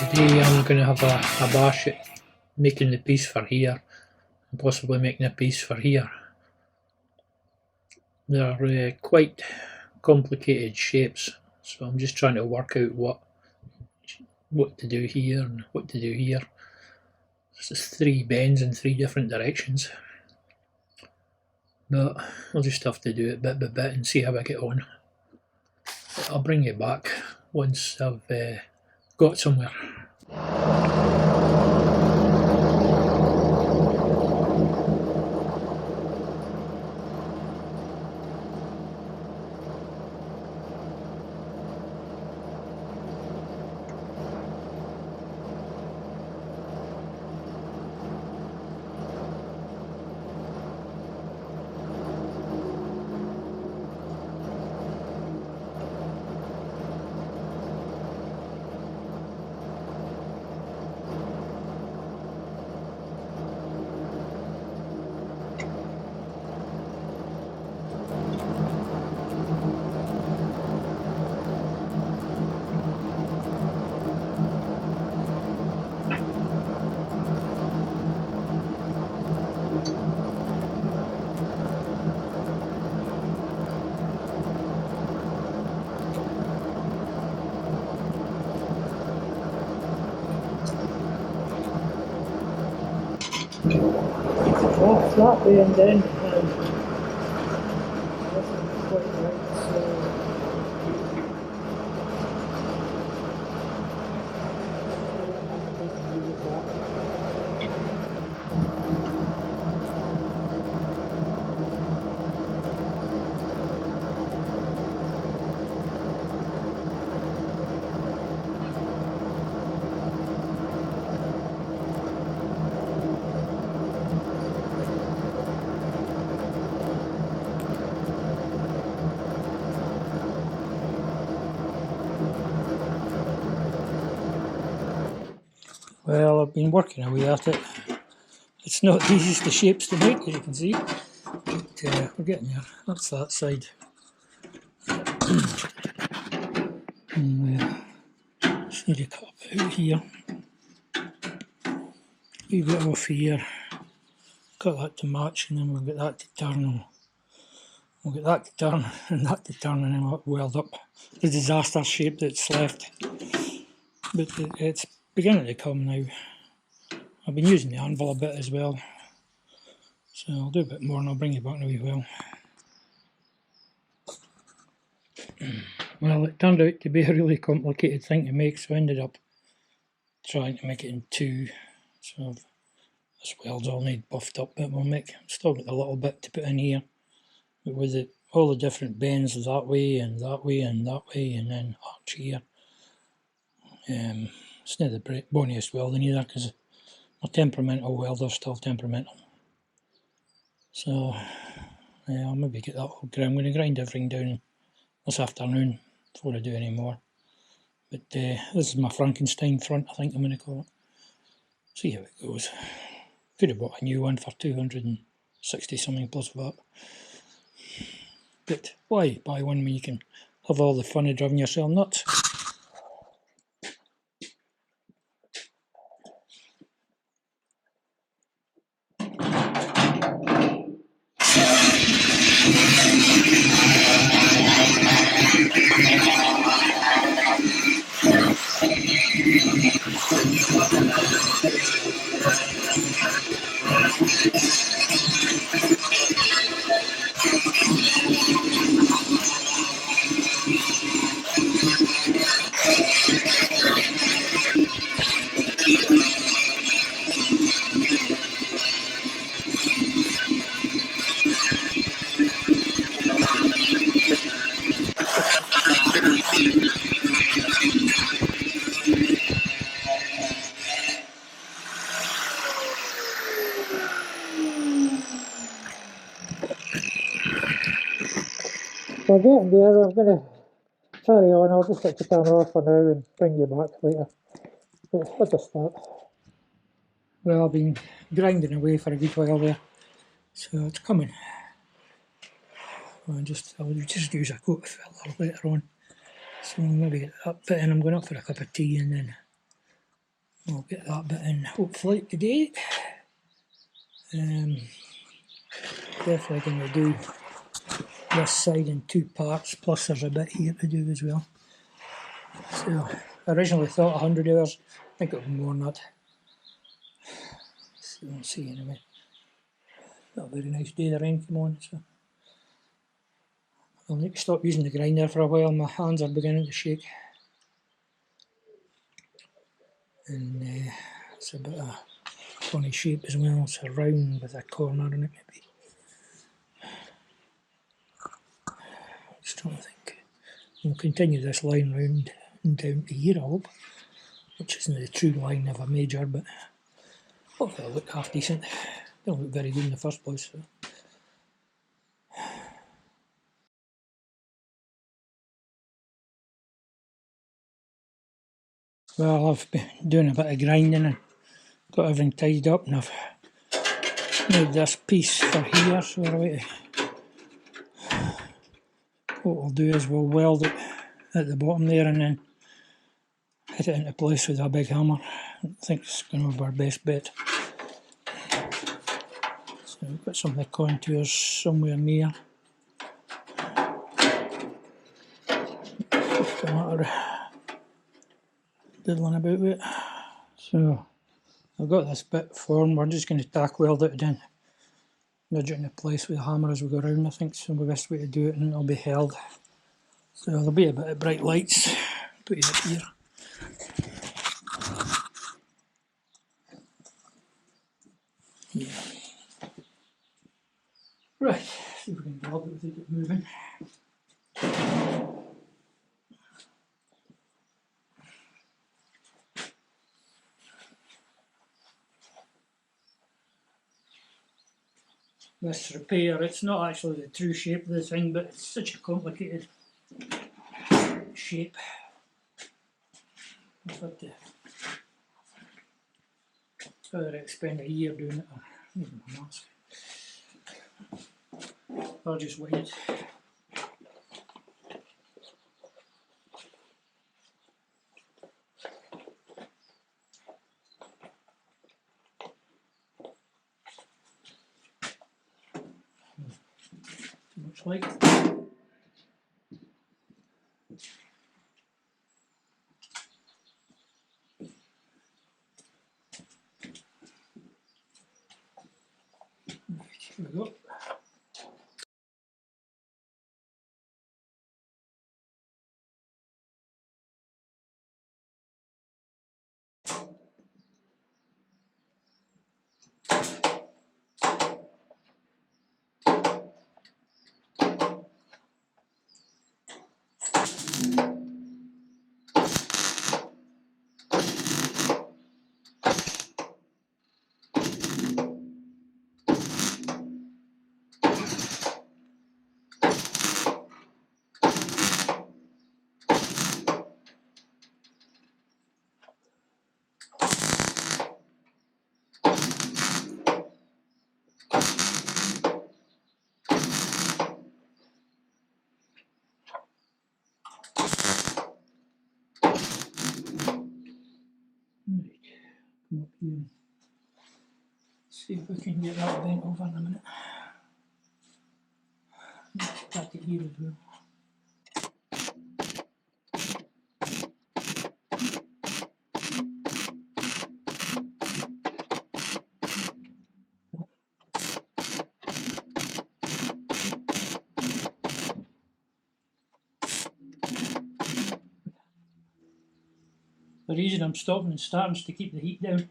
Today I'm going to have a bash at making the piece for here and possibly making a piece for here. They're quite complicated shapes, so I'm just trying to work out what to do here and what to do here. This is 3 bends in 3 different directions, but I'll just have to do it bit by bit and see how I get on. I'll bring you back once I've got somewhere. That's that bend in, and this is quite right, so well, I've been working away at it. It's not the easiest of shapes to make, as you can see, but we're getting there. That's that side. And, just need to cut a bit out here, a wee bit off here, cut that to match, and then we'll get that to turn, and we'll get that to turn, and that to turn, and then we'll weld up the disaster shape that's left. But it's beginning to come now. I've been using the anvil a bit as well, so I'll do a bit more and I'll bring you back in a wee while. Well, it turned out to be a really complicated thing to make, so I ended up trying to make it in 2. So this weld's all need buffed up, but we'll make, still got a little bit to put in here, but with all the different bends that way and that way and that way, and then arch here. It's not the bonniest welding either, because my temperamental welder's still temperamental. So yeah, I'll maybe get that all ground. I'm going to grind everything down this afternoon before I do any more. But this is my Frankenstein front, I think I'm going to call it. See how it goes. Could have bought a new one for 260 something plus VAT. But why buy one when you can have all the fun of driving yourself nuts? So I'm getting there. I'm going to carry on. I'll just let the camera off for now and bring you back later. But let's just start. Well, I've been grinding away for a good while there, so it's coming. I'll just use a coat of filler later on. So maybe get that bit in. I'm going up for a cup of tea and then I'll get that bit in hopefully today. Definitely going to do this side in 2 parts, plus there's a bit here to do as well. So I originally thought 100 hours, I think it'll be more than that. So we'll see anyway. Got a very nice day, the rain came on, so I'll need to stop using the grinder for a while, my hands are beginning to shake. And it's a bit of a funny shape as well, it's a round with a corner in it maybe. Just trying to think. We'll continue this line round and down to here I hope, which isn't the true line of a major, but hopefully it'll look half decent. It don't look very good in the first place. So. Well, I've been doing a bit of grinding and got everything tied up, and I've made this piece for here, so what we'll do is we'll weld it at the bottom there and then hit it into place with a big hammer. I think it's going to be our best bet. So we've got some of the contours somewhere near. Just a matter of diddling about with it. So I've got this bit formed, we're just going to tack weld it in, nudge it into place with a hammer as we go around. I think it's the best way to do it, and it'll be held. So there'll be a bit of bright lights, put it up here. Yeah. Right, see if we can weld it without it moving. This repair, it's not actually the true shape of the thing, but it's such a complicated shape. I've had to either expend a year doing it or even a mask. I'll just wait. Too much light. Here we go. Come up here and see if we can get that bent over in a minute. Tack it here as well. The reason I'm stopping and starting is to keep the heat down.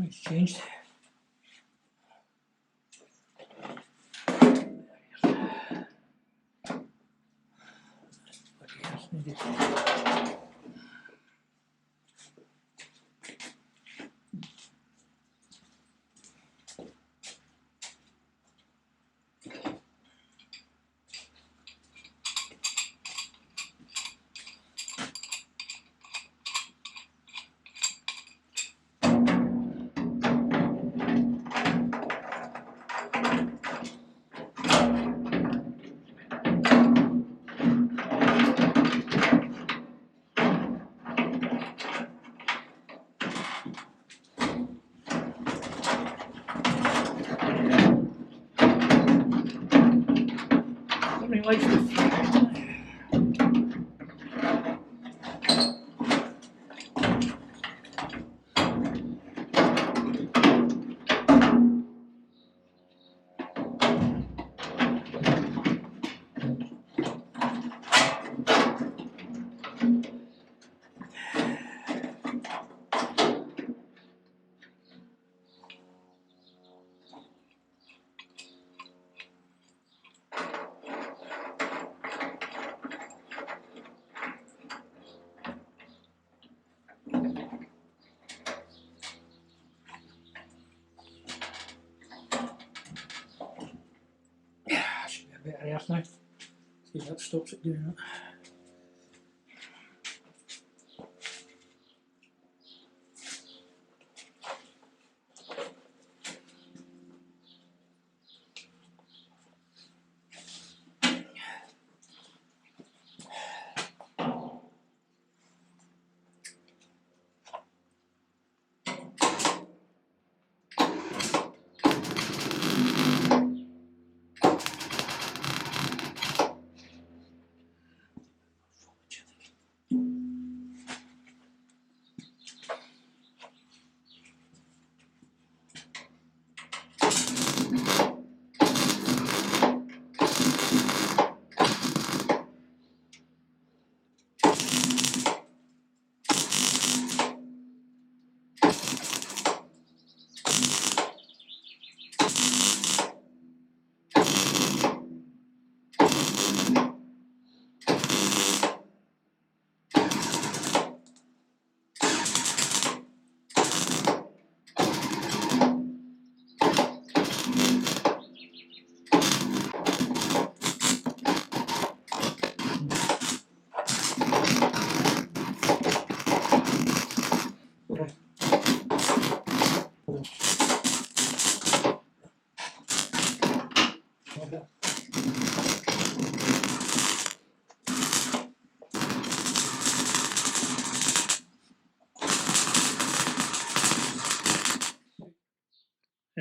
It's changed. Something like this. Should be a better earth now. See if that stops it doing that.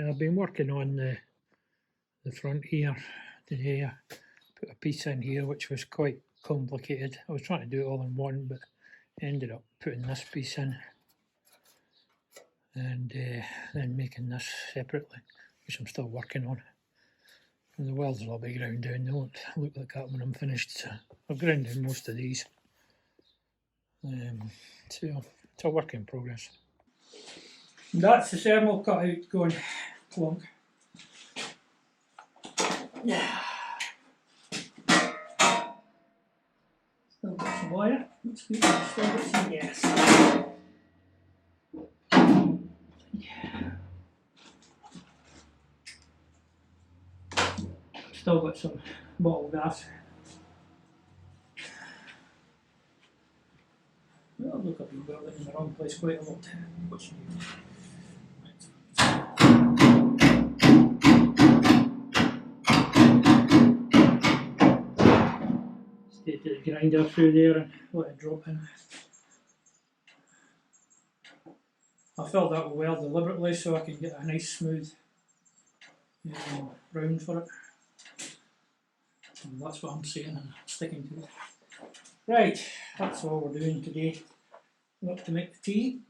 I've been working on the front here today. I put a piece in here which was quite complicated. I was trying to do it all in one, but ended up putting this piece in and then making this separately, which I'm still working on. And the welds will all be ground down. They won't look like that when I'm finished. So I've ground down most of these. So it's a work in progress. That's the thermal cutout going clunk. Yeah. Still got some wire. Looks good. Still got some gas. Yeah. Still got some bottle gas. Well, look, I've been building in the wrong place quite a lot. What's new? Take the grinder through there and let it drop in. I filled that with weld deliberately so I can get a nice smooth round for it. And that's what I'm saying and sticking to it. Right, that's all we're doing today. I'm up to make the tea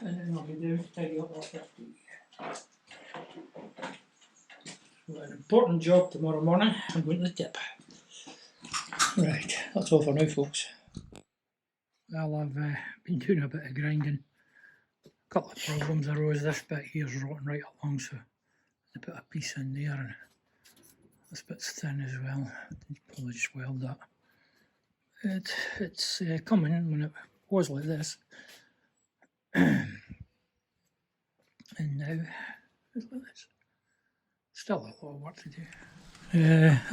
and then I'll be down to tidy up after tea. So an important job tomorrow morning. I'm going to the tip. Right, that's all for now, folks. Well, I've been doing a bit of grinding. couple of problems arose. This bit here's rotten right along, so I put a piece in there, and this bit's thin as well. Probably just weld that. It's coming when it was like this, and now it's like this. Still a lot of work to do.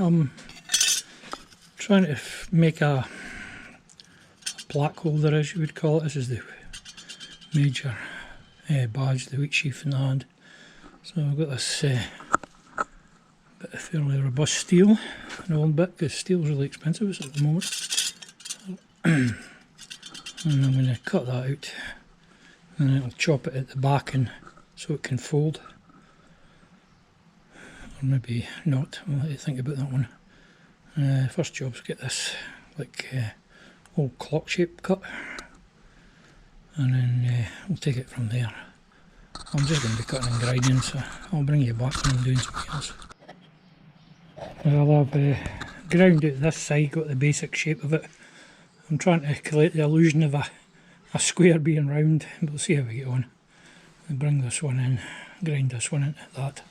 I'm trying to make a black holder, as you would call it. This is the Major badge, the wheat sheath in the hand. So I've got this bit of fairly robust steel, an old bit, because steel's really expensive at the moment. And I'm going to cut that out, and then I'll chop it at the back and so it can fold. Or maybe not, I'll let you think about that one. First job's to get this like old clock shape cut, and then we'll take it from there. I'm just going to be cutting and grinding, so I'll bring you back when I'm doing something else. Well, I've ground out this side, got the basic shape of it. I'm trying to create the illusion of a square being round, but we'll see how we get on. I'll bring this one in, grind this one into that.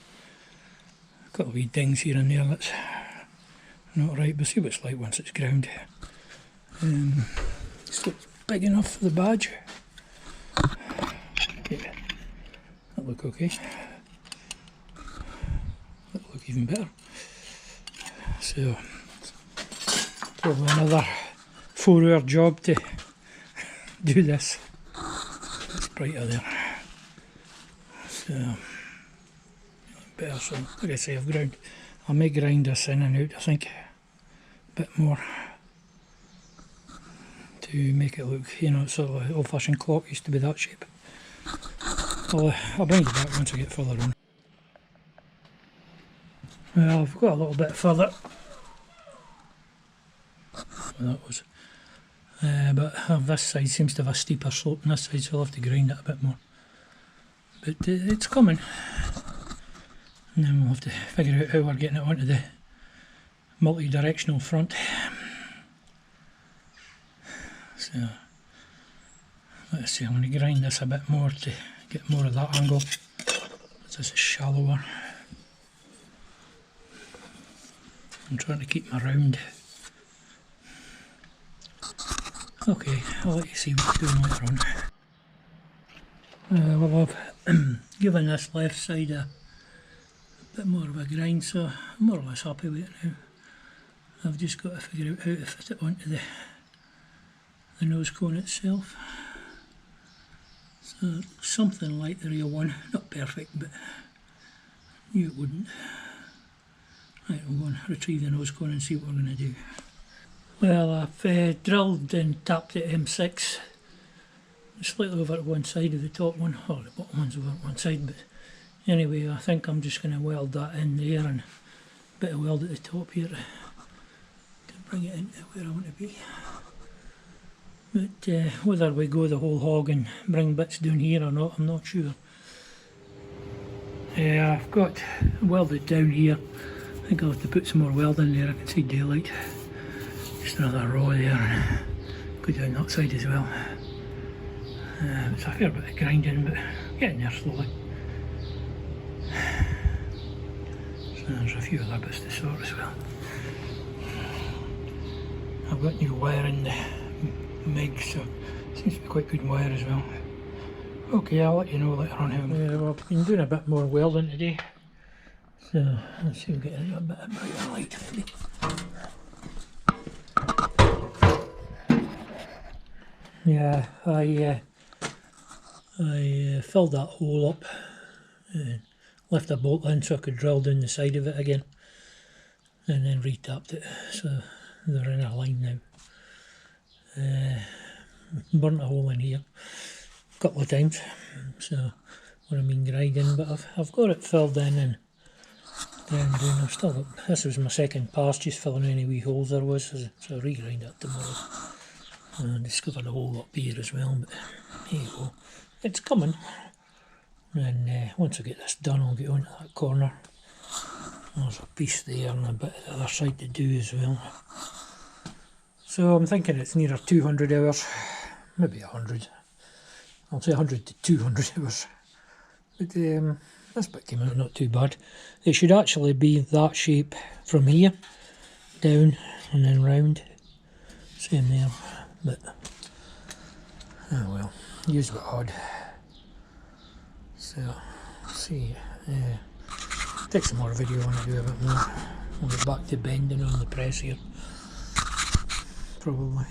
Got a wee dings here and there, that's not right, but see what it's like once it's ground. Still big enough for the badge. Yeah, that look okay. That look even better. So, probably another 4-hour job to do this. It's brighter there. So, better. So, like I say, I've ground. I may grind this in and out, I think, a bit more to make it look, you know, sort of old-fashioned clock used to be that shape. I'll bring you back once I get further on. Well, I've got a little bit further. That was. But this side seems to have a steeper slope than this side, so I'll have to grind it a bit more. But it's coming. And then we'll have to figure out how we're getting it onto the multi-directional front. So, let's see, I'm going to grind this a bit more to get more of that angle. This is shallower. I'm trying to keep my round. Okay, I'll let you see what you're doing later on. Well, I've given this left side a bit more of a grind, so I'm more or less happy with it now. I've just got to figure out how to fit it onto the nose cone itself. So something like the real one, not perfect, but knew it wouldn't. Right, we'll go and retrieve the nose cone and see what we're going to do. Well, I've drilled and tapped it M6, slightly over to one side of the top one, or the bottom one's over to one side, but anyway, I think I'm just going to weld that in there and a bit of weld at the top here to bring it into where I want to be. But whether we go the whole hog and bring bits down here or not, I'm not sure. I've got welded down here. I think I'll have to put some more weld in there. I can see daylight. Just another row there, and go down that side as well. It's a fair bit of grinding, but getting there slowly. So there's a few other bits to sort as well. I've got new wire in the MIG, so it seems to be quite good wire as well. Okay, I'll let you know later on how well, I've been doing a bit more welding today. So let's see if we get a bit of brighter light maybe. Yeah, I filled that hole up and left a bolt in so I could drill down the side of it again, and then retapped it so they're in a line now. Burnt a hole in here a couple of times, so what I mean grinding, but I've got it filled in and down. I've still got, this was my second pass, just filling any wee holes there was, so I'll regrind that tomorrow. I discovered a hole up here as well, but there you go. It's coming. And once I get this done, I'll get onto that corner. There's a piece there and a bit of the other side to do as well. So I'm thinking it's nearer 200 hours, maybe 100. I'll say 100 to 200 hours. But this bit came out not too bad. It should actually be that shape from here down and then round. Same there, but oh well, use what odd. So, see, take some more video when I do a bit more. We'll get back to bending on the press here, probably.